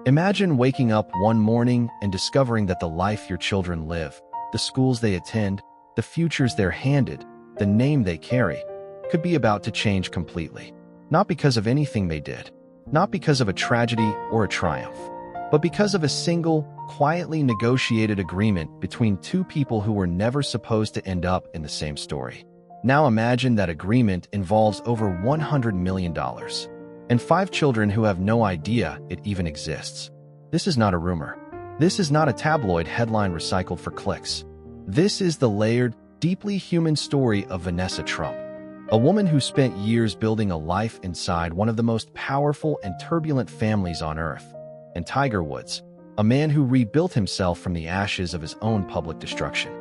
Imagine waking up one morning and discovering that the life your children live, the schools they attend, the futures they're handed, the name they carry, could be about to change completely. Not because of anything they did, not because of a tragedy or a triumph, but because of a single, quietly negotiated agreement between two people who were never supposed to end up in the same story. Now imagine that agreement involves over $100 million. And 5 children who have no idea it even exists. This is not a rumor. This is not a tabloid headline recycled for clicks. This is the layered, deeply human story of Vanessa Trump, a woman who spent years building a life inside one of the most powerful and turbulent families on earth, and Tiger Woods, a man who rebuilt himself from the ashes of his own public destruction.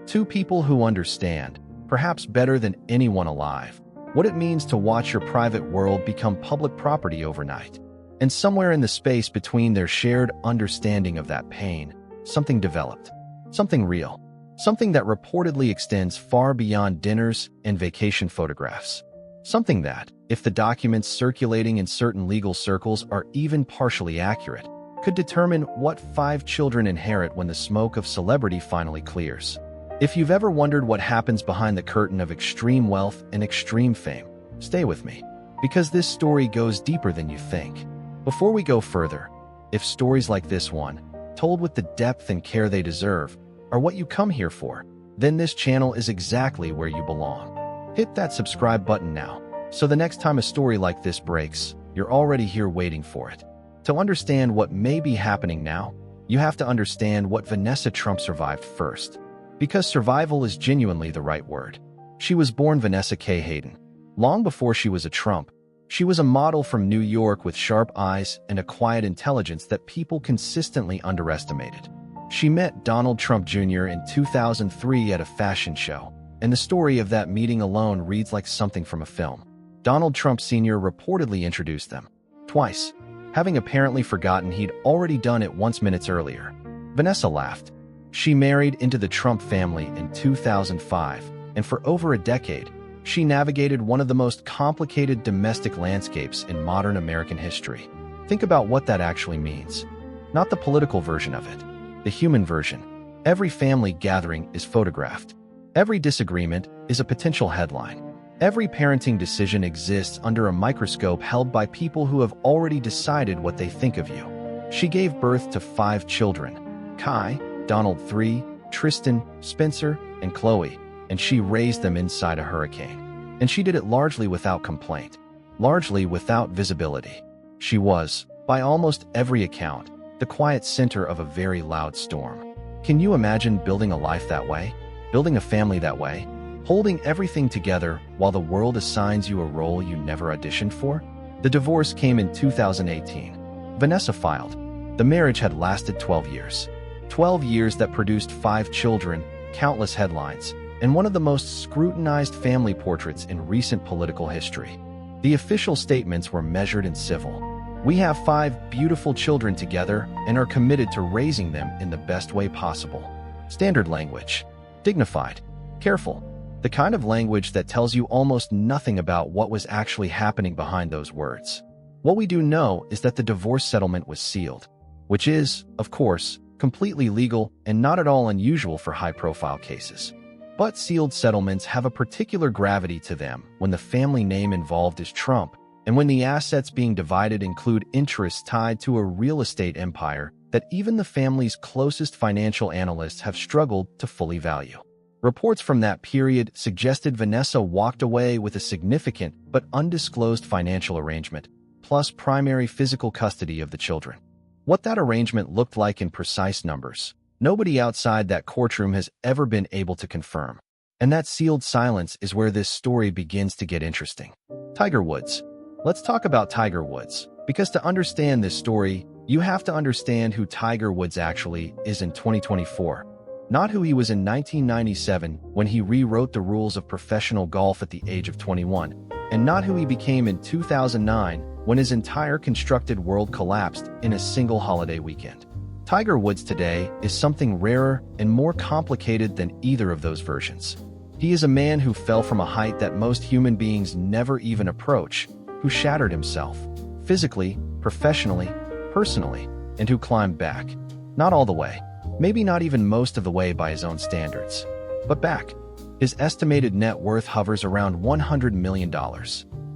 Two people who understand, perhaps better than anyone alive, what it means to watch your private world become public property overnight. And somewhere in the space between their shared understanding of that pain, something developed. Something real. Something that reportedly extends far beyond dinners and vacation photographs. Something that, if the documents circulating in certain legal circles are even partially accurate, could determine what 5 children inherit when the smoke of celebrity finally clears. If you've ever wondered what happens behind the curtain of extreme wealth and extreme fame, stay with me, because this story goes deeper than you think. Before we go further, if stories like this one, told with the depth and care they deserve, are what you come here for, then this channel is exactly where you belong. Hit that subscribe button now, so the next time a story like this breaks, you're already here waiting for it. To understand what may be happening now, you have to understand what Vanessa Trump survived first. Because survival is genuinely the right word. She was born Vanessa K. Hayden. Long before she was a Trump, she was a model from New York with sharp eyes and a quiet intelligence that people consistently underestimated. She met Donald Trump Jr. in 2003 at a fashion show, and the story of that meeting alone reads like something from a film. Donald Trump Sr. reportedly introduced them. Twice, having apparently forgotten he'd already done it once minutes earlier. Vanessa laughed. She married into the Trump family in 2005, and for over a decade, she navigated one of the most complicated domestic landscapes in modern American history. Think about what that actually means. Not the political version of it, the human version. Every family gathering is photographed. Every disagreement is a potential headline. Every parenting decision exists under a microscope held by people who have already decided what they think of you. She gave birth to 5 children: Kai, Donald III, Tristan, Spencer, and Chloe, and she raised them inside a hurricane. And she did it largely without complaint, largely without visibility. She was, by almost every account, the quiet center of a very loud storm. Can you imagine building a life that way? Building a family that way? Holding everything together while the world assigns you a role you never auditioned for? The divorce came in 2018. Vanessa filed. The marriage had lasted 12 years. 12 years that produced 5 children, countless headlines, and one of the most scrutinized family portraits in recent political history. The official statements were measured and civil. We have 5 beautiful children together and are committed to raising them in the best way possible. Standard language. Dignified. Careful. The kind of language that tells you almost nothing about what was actually happening behind those words. What we do know is that the divorce settlement was sealed, which is, of course, completely legal and not at all unusual for high-profile cases. But sealed settlements have a particular gravity to them when the family name involved is Trump, and when the assets being divided include interests tied to a real estate empire that even the family's closest financial analysts have struggled to fully value. Reports from that period suggested Vanessa walked away with a significant but undisclosed financial arrangement, plus primary physical custody of the children. What that arrangement looked like in precise numbers, nobody outside that courtroom has ever been able to confirm. And that sealed silence is where this story begins to get interesting. Tiger Woods. Let's talk about Tiger Woods, because to understand this story, you have to understand who Tiger Woods actually is in 2024. Not who he was in 1997 when he rewrote the rules of professional golf at the age of 21, and not who he became in 2009 when his entire constructed world collapsed in a single holiday weekend. Tiger Woods today is something rarer and more complicated than either of those versions. He is a man who fell from a height that most human beings never even approach, who shattered himself, physically, professionally, personally, and who climbed back. Not all the way, maybe not even most of the way by his own standards, but back. His estimated net worth hovers around $100 million.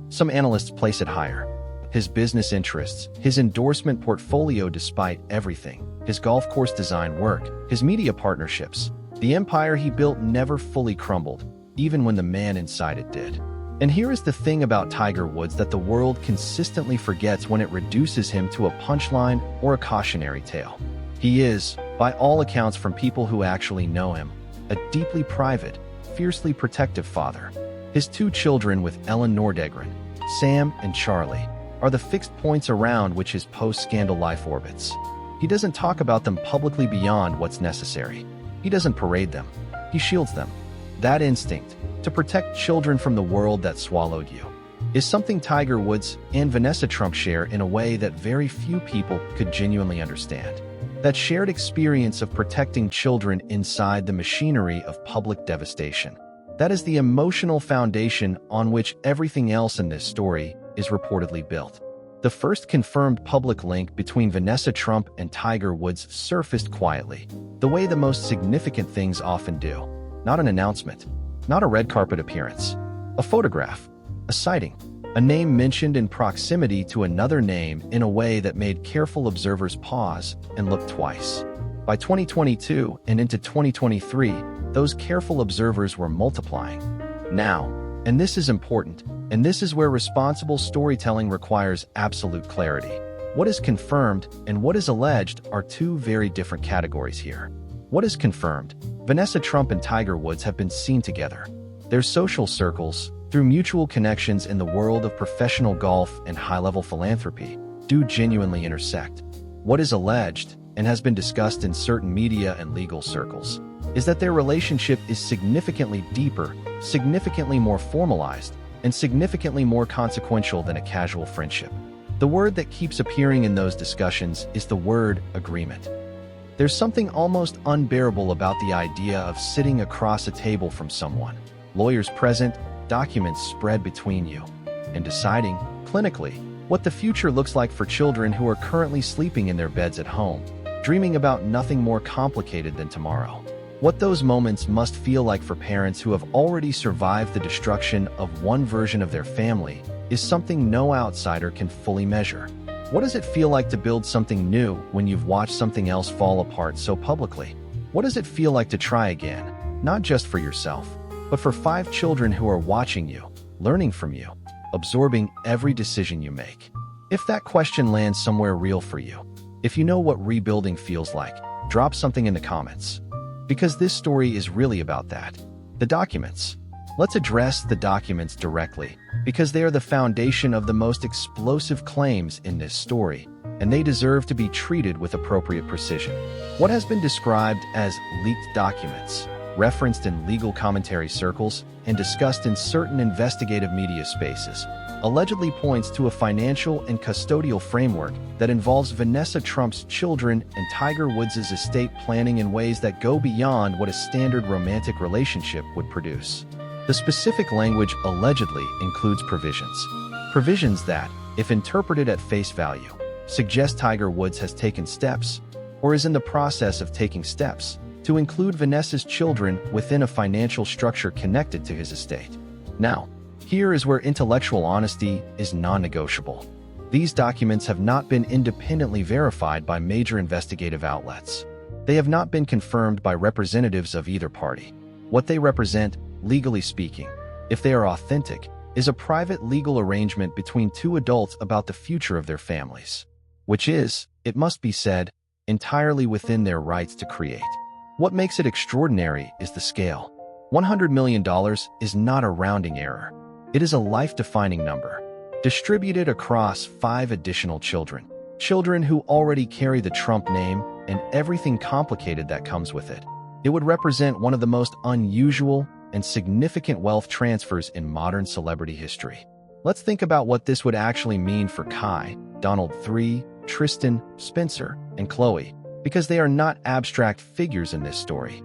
Some analysts place it higher. His business interests, his endorsement portfolio despite everything, his golf course design work, his media partnerships, the empire he built never fully crumbled, even when the man inside it did. And here is the thing about Tiger Woods that the world consistently forgets when it reduces him to a punchline or a cautionary tale. He is, by all accounts from people who actually know him, a deeply private, fiercely protective father. His two children with Ellen Nordegren, Sam and Charlie, are the fixed points around which his post-scandal life orbits. He doesn't talk about them publicly beyond what's necessary. He doesn't parade them. He shields them. That instinct, to protect children from the world that swallowed you, is something Tiger Woods and Vanessa Trump share in a way that very few people could genuinely understand. That shared experience of protecting children inside the machinery of public devastation. That is the emotional foundation on which everything else in this story is reportedly built. The first confirmed public link between Vanessa Trump and Tiger Woods surfaced quietly, the way the most significant things often do. Not an announcement, not a red carpet appearance, a photograph, a sighting, a name mentioned in proximity to another name in a way that made careful observers pause and look twice. By 2022 and into 2023, those careful observers were multiplying. Now, and this is important, and this is where responsible storytelling requires absolute clarity. What is confirmed and what is alleged are two very different categories here. What is confirmed? Vanessa Trump and Tiger Woods have been seen together. Their social circles, through mutual connections in the world of professional golf and high-level philanthropy, do genuinely intersect. What is alleged, and has been discussed in certain media and legal circles, is that their relationship is significantly deeper, significantly more formalized, and significantly more consequential than a casual friendship. The word that keeps appearing in those discussions is the word agreement. There's something almost unbearable about the idea of sitting across a table from someone, lawyers present, documents spread between you, and deciding, clinically, what the future looks like for children who are currently sleeping in their beds at home, dreaming about nothing more complicated than tomorrow. What those moments must feel like for parents who have already survived the destruction of one version of their family is something no outsider can fully measure. What does it feel like to build something new when you've watched something else fall apart so publicly? What does it feel like to try again, not just for yourself, but for 5 children who are watching you, learning from you, absorbing every decision you make? If that question lands somewhere real for you, if you know what rebuilding feels like, drop something in the comments. Because this story is really about that. The documents. Let's address the documents directly, because they are the foundation of the most explosive claims in this story, and they deserve to be treated with appropriate precision. What has been described as leaked documents, referenced in legal commentary circles, and discussed in certain investigative media spaces, allegedly points to a financial and custodial framework that involves Vanessa Trump's children and Tiger Woods' estate planning in ways that go beyond what a standard romantic relationship would produce. The specific language allegedly includes provisions that, if interpreted at face value, suggest Tiger Woods has taken steps, or is in the process of taking steps, to include Vanessa's children within a financial structure connected to his estate. Now, here is where intellectual honesty is non-negotiable. These documents have not been independently verified by major investigative outlets. They have not been confirmed by representatives of either party. What they represent, legally speaking, if they are authentic, is a private legal arrangement between 2 adults about the future of their families, which is, it must be said, entirely within their rights to create. What makes it extraordinary is the scale. $100 million is not a rounding error. It is a life-defining number, distributed across 5 additional children who already carry the Trump name and everything complicated that comes with it. It would represent one of the most unusual and significant wealth transfers in modern celebrity history. Let's think about what this would actually mean for Kai, Donald III, Tristan, Spencer, and Chloe, because they are not abstract figures in this story.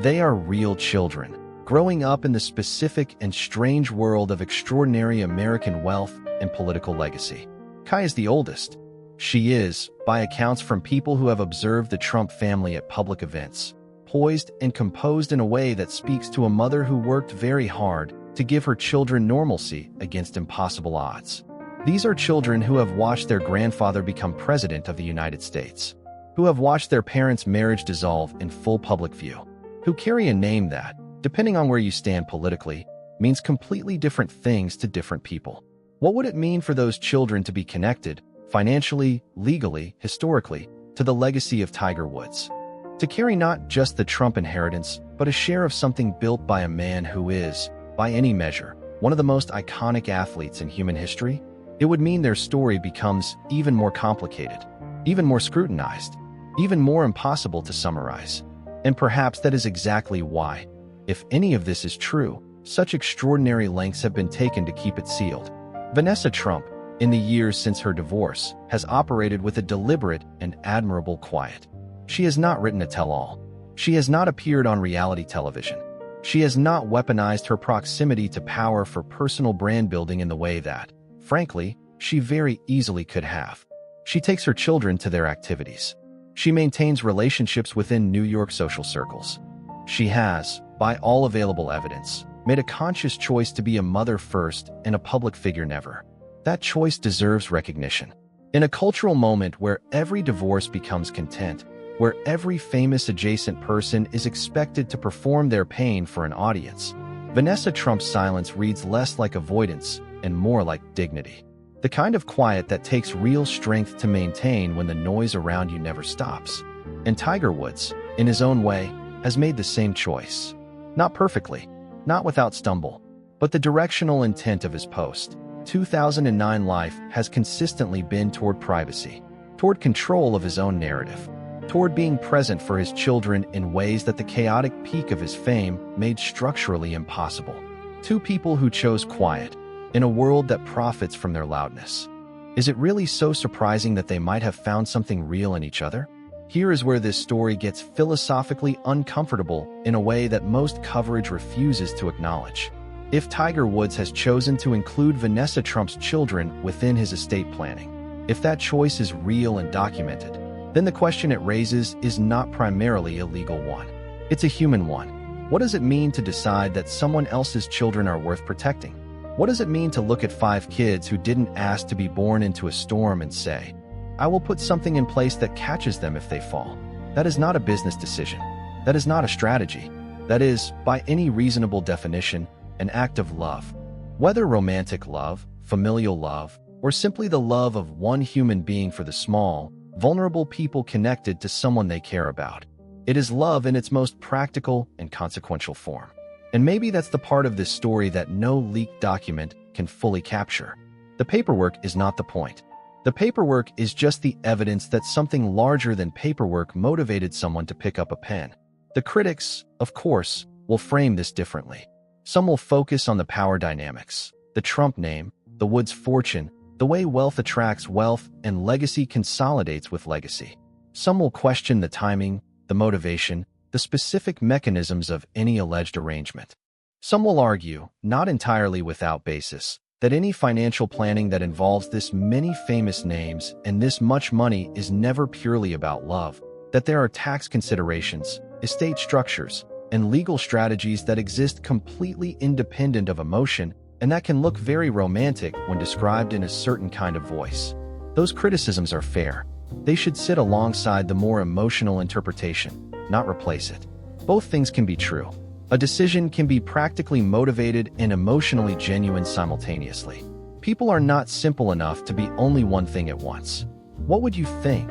They are real children, growing up in the specific and strange world of extraordinary American wealth and political legacy. Kai is the oldest. She is, by accounts from people who have observed the Trump family at public events, poised and composed in a way that speaks to a mother who worked very hard to give her children normalcy against impossible odds. These are children who have watched their grandfather become president of the United States, who have watched their parents' marriage dissolve in full public view, who carry a name that, depending on where you stand politically, means completely different things to different people. What would it mean for those children to be connected, financially, legally, historically, to the legacy of Tiger Woods? To carry not just the Trump inheritance, but a share of something built by a man who is, by any measure, one of the most iconic athletes in human history? It would mean their story becomes even more complicated, even more scrutinized, even more impossible to summarize. And perhaps that is exactly why, if any of this is true, such extraordinary lengths have been taken to keep it sealed. Vanessa Trump, in the years since her divorce, has operated with a deliberate and admirable quiet. She has not written a tell-all. She has not appeared on reality television. She has not weaponized her proximity to power for personal brand building in the way that, frankly, she very easily could have. She takes her children to their activities. She maintains relationships within New York social circles. She has, by all available evidence, made a conscious choice to be a mother first and a public figure never. That choice deserves recognition. In a cultural moment where every divorce becomes content, where every famous adjacent person is expected to perform their pain for an audience, Vanessa Trump's silence reads less like avoidance and more like dignity. The kind of quiet that takes real strength to maintain when the noise around you never stops. And Tiger Woods, in his own way, has made the same choice. Not perfectly, not without stumble, but the directional intent of his post, 2009 life has consistently been toward privacy, toward control of his own narrative, toward being present for his children in ways that the chaotic peak of his fame made structurally impossible. Two people who chose quiet, in a world that profits from their loudness. Is it really so surprising that they might have found something real in each other? Here is where this story gets philosophically uncomfortable in a way that most coverage refuses to acknowledge. If Tiger Woods has chosen to include Vanessa Trump's children within his estate planning, if that choice is real and documented, then the question it raises is not primarily a legal one. It's a human one. What does it mean to decide that someone else's children are worth protecting? What does it mean to look at 5 kids who didn't ask to be born into a storm and say, I will put something in place that catches them if they fall? That is not a business decision. That is not a strategy. That is, by any reasonable definition, an act of love. Whether romantic love, familial love, or simply the love of one human being for the small, vulnerable people connected to someone they care about. It is love in its most practical and consequential form. And maybe that's the part of this story that no leaked document can fully capture. The paperwork is not the point. The paperwork is just the evidence that something larger than paperwork motivated someone to pick up a pen. The critics, of course, will frame this differently. Some will focus on the power dynamics, the Trump name, the Woods fortune, the way wealth attracts wealth and legacy consolidates with legacy. Some will question the timing, the motivation, the specific mechanisms of any alleged arrangement. Some will argue, not entirely without basis, that any financial planning that involves this many famous names and this much money is never purely about love, that there are tax considerations, estate structures, and legal strategies that exist completely independent of emotion and that can look very romantic when described in a certain kind of voice. Those criticisms are fair. They should sit alongside the more emotional interpretation, not replace it. Both things can be true. A decision can be practically motivated and emotionally genuine simultaneously. People are not simple enough to be only one thing at once. What would you think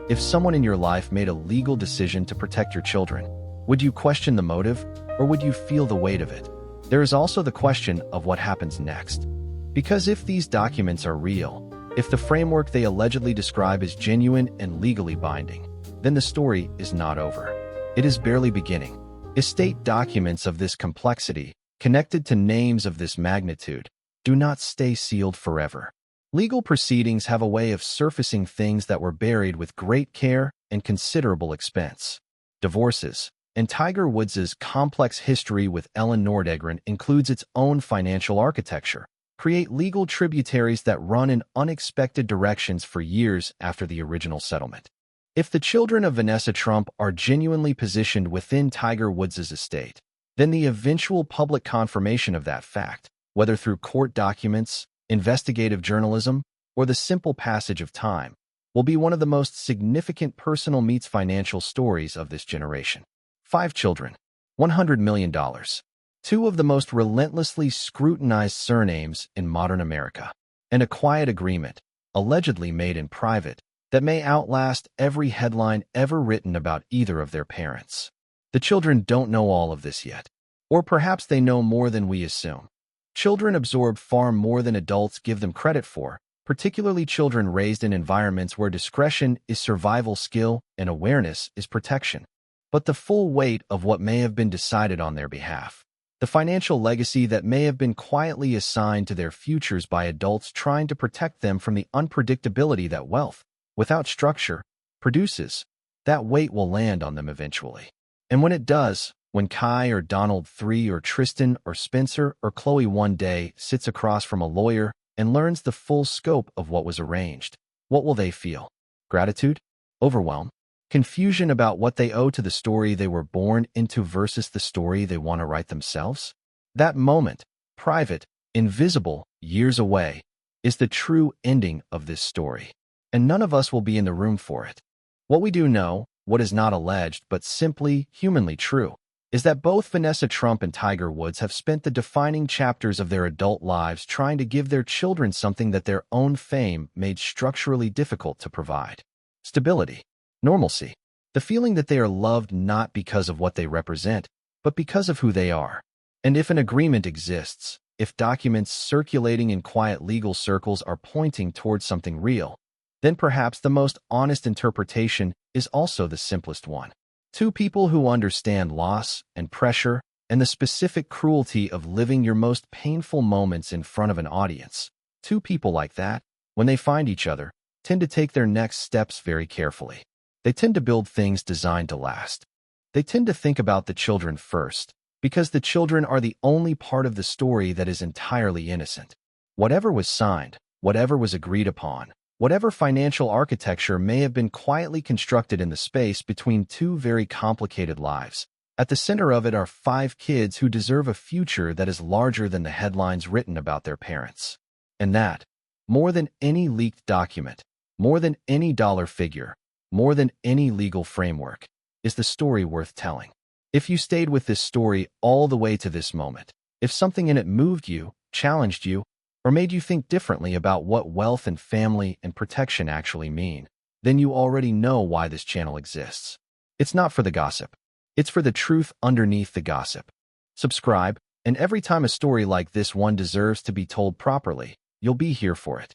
if someone in your life made a legal decision to protect your children? Would you question the motive, or would you feel the weight of it? There is also the question of what happens next. Because if these documents are real, if the framework they allegedly describe is genuine and legally binding, then the story is not over. It is barely beginning. Estate documents of this complexity, connected to names of this magnitude, do not stay sealed forever. Legal proceedings have a way of surfacing things that were buried with great care and considerable expense. Divorces, and Tiger Woods' complex history with Ellen Nordegren includes its own financial architecture, create legal tributaries that run in unexpected directions for years after the original settlement. If the children of Vanessa Trump are genuinely positioned within Tiger Woods' estate, then the eventual public confirmation of that fact, whether through court documents, investigative journalism, or the simple passage of time, will be one of the most significant personal meets financial stories of this generation. 5 children, $100 million. Two of the most relentlessly scrutinized surnames in modern America. And a quiet agreement, allegedly made in private, that may outlast every headline ever written about either of their parents. The children don't know all of this yet. Or perhaps they know more than we assume. Children absorb far more than adults give them credit for, particularly children raised in environments where discretion is survival skill and awareness is protection. But the full weight of what may have been decided on their behalf, the financial legacy that may have been quietly assigned to their futures by adults trying to protect them from the unpredictability that wealth, without structure, produces, that weight will land on them eventually. And when it does, when Kai or Donald III or Tristan or Spencer or Chloe one day sits across from a lawyer and learns the full scope of what was arranged, what will they feel? Gratitude? Overwhelm? Confusion about what they owe to the story they were born into versus the story they want to write themselves? That moment, private, invisible, years away, is the true ending of this story. And none of us will be in the room for it. What we do know, what is not alleged but simply humanly true, is that both Vanessa Trump and Tiger Woods have spent the defining chapters of their adult lives trying to give their children something that their own fame made structurally difficult to provide. Stability. Normalcy. The feeling that they are loved not because of what they represent, but because of who they are. And if an agreement exists, if documents circulating in quiet legal circles are pointing towards something real, then perhaps the most honest interpretation is also the simplest one. Two people who understand loss and pressure and the specific cruelty of living your most painful moments in front of an audience. Two people like that, when they find each other, tend to take their next steps very carefully. They tend to build things designed to last. They tend to think about the children first, because the children are the only part of the story that is entirely innocent. Whatever was signed, whatever was agreed upon, whatever financial architecture may have been quietly constructed in the space between two very complicated lives, at the center of it are 5 kids who deserve a future that is larger than the headlines written about their parents. And that, more than any leaked document, more than any dollar figure, more than any legal framework, is the story worth telling. If you stayed with this story all the way to this moment, if something in it moved you, challenged you, or made you think differently about what wealth and family and protection actually mean, then you already know why this channel exists. It's not for the gossip. It's for the truth underneath the gossip. Subscribe, and every time a story like this one deserves to be told properly, you'll be here for it.